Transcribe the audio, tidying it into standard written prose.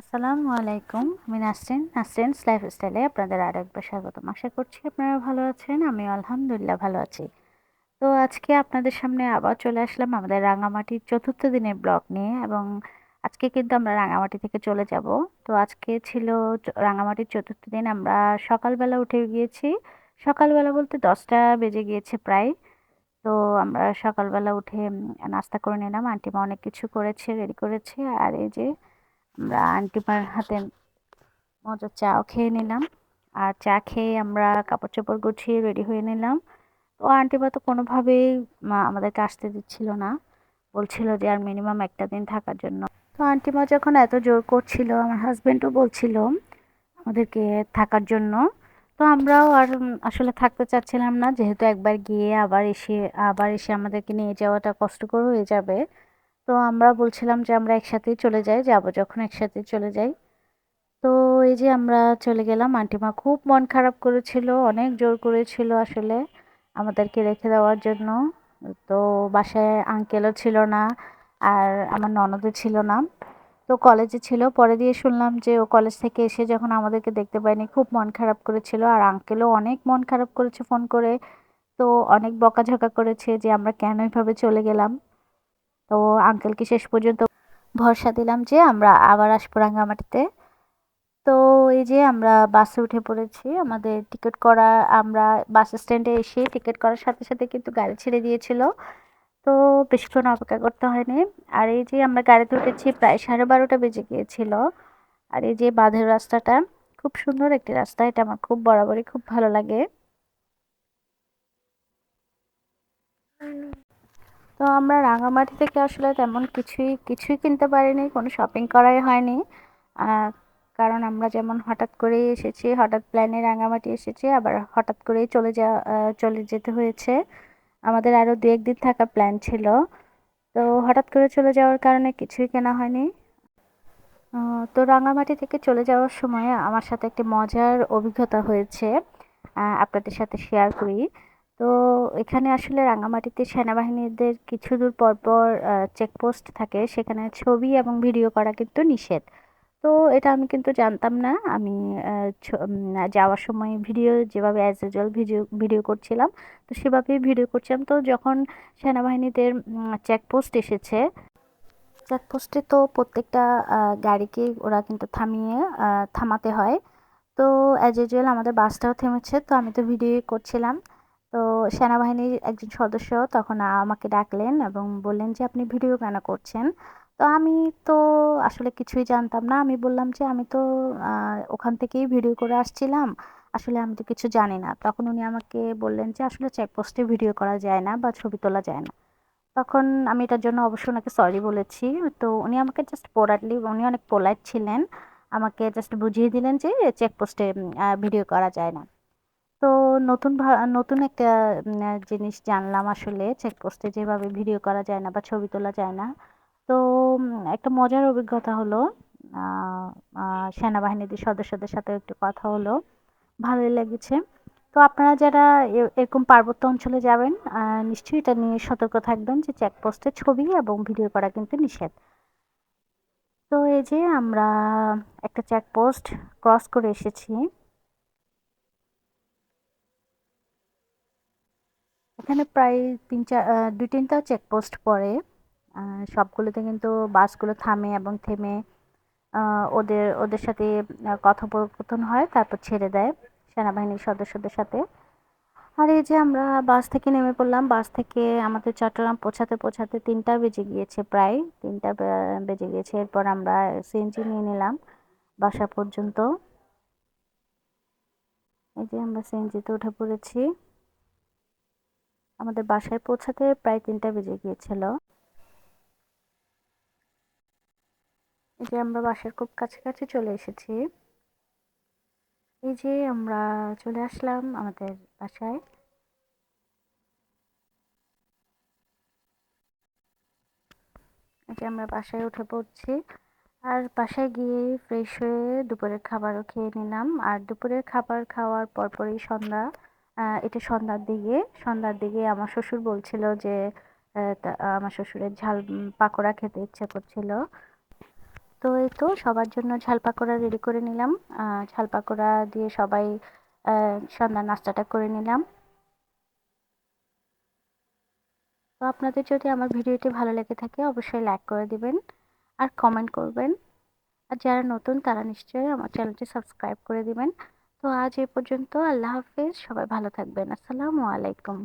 আসসালামু আলাইকুম। আমি নাসরিনস লাইফস্টাইলে আপনাদের আরেকবার স্বাগতম। আশা করছি আপনারা ভালো আছেন। আমিও আলহামদুলিল্লাহ ভালো আছি। তো আজকে আপনাদের সামনে আবার চলে আসলাম আমাদের রাঙামাটির ৪র্থ দিনের ব্লগ নিয়ে এবং আজকে কিন্তু আমরা রাঙামাটি থেকে চলে যাব। তো আজকে ছিল রাঙামাটির ৪র্থ দিন। আমরা সকালবেলা উঠে গিয়েছি। সকালবেলা বলতে ১০টা বেজে গিয়েছে প্রায়। তো আমরা সকালবেলা উঠে নাস্তা করে নিলাম। আন্টিমা অনেক কিছু করেছে, রেডি করেছে। আর এই যে আমরা আন্টিমার হাতে মজার চাও খেয়ে নিলাম। আর চা খেয়ে আমরা কাপড় চোপড় গুছিয়ে রেডি হয়ে নিলাম। তো আন্টিমা তো কোনোভাবেই আমাদেরকে আসতে দিচ্ছিল না, বলছিল যে আর মিনিমাম একটা দিন থাকার জন্য। তো আন্টিমা যখন এত জোর করছিল, আমার হাজবেন্ডও বলছিল আমাদেরকে থাকার জন্য। তো আমরাও আর আসলে থাকতে চাচ্ছিলাম না, যেহেতু একবার গিয়ে আবার এসে আমাদেরকে নিয়ে যাওয়াটা কষ্টকর হয়ে যাবে। তো আমরা বলছিলাম যে আমরা একসাথেই চলে যাই, যাবো যখন একসাথেই চলে যাই। তো এই যে আমরা চলে গেলাম। আন্টিমা খুব মন খারাপ করেছিল, অনেক জোর করেছিল আসলে আমাদেরকে রেখে দেওয়ার জন্য। তো বাসায় আঙ্কেলও ছিল না, আর আমার ননদও ছিল না। তো কলেজে ছিল, পরে দিয়ে শুনলাম যে ও কলেজ থেকে এসে যখন আমাদেরকে দেখতে পায়নি খুব মন খারাপ করেছিল। আর আঙ্কেলও অনেক মন খারাপ করেছে ফোন করে। তো অনেক বকাঝকা করেছে যে আমরা কেন এভাবে চলে গেলাম। তো আঙ্কেলকে শেষ পর্যন্ত ভরসা দিলাম যে আমরা আবার আসবো রাঙামাটিতে। তো এই যে আমরা বাসে উঠে পড়েছি। আমাদের টিকিট করা, আমরা বাস স্ট্যান্ডে এসে টিকিট করার সাথে সাথে কিন্তু গাড়ি ছেড়ে দিয়েছিল। তো বেশিক্ষণ অপেক্ষা করতে হয়নি। আর এই যে আমরা গাড়িতে উঠেছি, প্রায় 12:30 বেজে গিয়েছিল। আর এই যে বাঁধের রাস্তাটা, খুব সুন্দর একটি রাস্তা, এটা আমার খুব বরাবরই খুব ভালো লাগে। তো আমরা রাঙামাটি থেকে আসলে তেমন কিছুই কিনতে পারিনি, কোনো শপিং করাই হয়নি। আহ, কারণ আমরা যেমন হঠাৎ করেই এসেছি, হঠাৎ প্ল্যানে রাঙামাটি এসেছি, আবার হঠাৎ করেই চলে যেতে হয়েছে। আমাদের আরো 2-1 দিন থাকার প্ল্যান ছিল। তো হঠাৎ করে চলে যাওয়ার কারণে কিছুই কেনা হয়নি। তো রাঙামাটি থেকে চলে যাওয়ার সময় আমার সাথে একটি মজার অভিজ্ঞতা হয়েছে, আপনাদের সাথে শেয়ার করি। তো এখানে আসলে রাঙামাটিতে সেনাবাহিনীদের কিছু দূর পর পর চেকপোস্ট থাকে, সেখানে ছবি এবং ভিডিও করা কিন্তু নিষেধ। তো এটা আমি কিন্তু জানতাম না। আমি যাওয়ার সময় ভিডিও যেভাবে অ্যাজ ইউজুয়াল ভিডিও ভিডিও করছিলাম, তো সেভাবেই ভিডিও করছিলাম। তো যখন সেনাবাহিনীদের চেকপোস্ট এসেছে, চেকপোস্টে তো প্রত্যেকটা গাড়িকে ওরা কিন্তু থামাতে হয়। তো অ্যাজ ইউজুয়াল আমাদের বাসটাও থেমেছে, তো আমি তো ভিডিও করছিলাম। তো সেনাবাহিনীর একজন সদস্য তখন আমাকে ডাকলেন এবং বললেন যে আপনি ভিডিও কেন করছেন। তো আমি তো আসলে কিছুই জানতাম না। আমি বললাম যে আমি তো ওখান থেকেই ভিডিও করে আসছিলাম, আসলে আমি তো কিছু জানি না। তখন উনি আমাকে বললেন যে আসলে চেকপোস্টে ভিডিও করা যায় না বা ছবি তোলা যায় না। তখন আমি এটার জন্য অবশ্য ওনাকে সরি বলেছি। তো উনি আমাকে জাস্ট পোলাইটলি, উনি অনেক পোলাইট ছিলেন, আমাকে জাস্ট বুঝিয়ে দিলেন যে চেকপোস্টে ভিডিও করা যায় না। তো নতুন একটা জিনিস জানলাম আসলে, চেকপোস্টে যেভাবে ভিডিও করা যায় না বা ছবি তোলা যায় না। তো একটা মজার অভিজ্ঞতা হলো। আহ, সেনাবাহিনীদের সদস্যদের সাথে একটু কথা হলো, ভালোই লেগেছে। তো আপনারা যারা এরকম পার্বত্য অঞ্চলে যাবেন, নিশ্চয়ই এটা নিয়ে সতর্ক থাকবেন যে চেকপোস্টে ছবি এবং ভিডিও করা কিন্তু নিষেধ। তো এই যে আমরা একটা চেকপোস্ট ক্রস করে এসেছি। এখানে প্রায় 2-3টা চেকপোস্ট পড়ে। সবগুলোতে কিন্তু বাসগুলো থামে এবং থেমে ওদের ওদের সাথে কথোপকথন হয়, তারপর ছেড়ে দেয় সেনাবাহিনীর সদস্যদের সাথে। আর এই যে আমরা বাস থেকে নেমে পড়লাম। বাস থেকে আমাদের চট্টগ্রাম পৌঁছাতে পৌঁছাতে 3টা বেজে গিয়েছে, প্রায় 3টা বেজে গিয়েছে। এরপর আমরা সিএনজি নিয়ে নিলাম বাসা পর্যন্ত। এই যে আমরা সিএনজিতে উঠে পড়েছি। আমাদের বাসায় পৌঁছাতে প্রায় 3টা বেজে গিয়েছিল। এই যে আমরা বাসার খুব কাছাকাছি চলে এসেছি। এই যে আমরা চলে আসলাম আমাদের বাসায়। এই যে আমরা বাসায় উঠে পড়ছি। আর বাসায় গিয়ে ফ্রেশ হয়ে দুপুরের খাবারও খেয়ে নিলাম। আর দুপুরের খাবার খাওয়ার পরপরই এটা সন্ধ্যার দিকে আমার শ্বশুর বলছিল যে আমার শ্বশুরের ঝাল পাকোড়া খেতে ইচ্ছে করছিল। তো এই তো সবার জন্য ঝাল পাকোড়া রেডি করে নিলাম। ঝাল পাকোড়া দিয়ে সবাই সন্ধ্যার নাস্তাটা করে নিলাম। তো আপনাদের যদি আমার ভিডিওটি ভালো লেগে থাকে অবশ্যই লাইক করে দিবেন আর কমেন্ট করবেন। আর যারা নতুন তারা নিশ্চয়ই আমার চ্যানেলটি সাবস্ক্রাইব করে দিবেন। তো আজ এই পর্যন্ত। আল্লাহ হাফেজ। সবাই ভালো থাকবেন। আসসালামু আলাইকুম।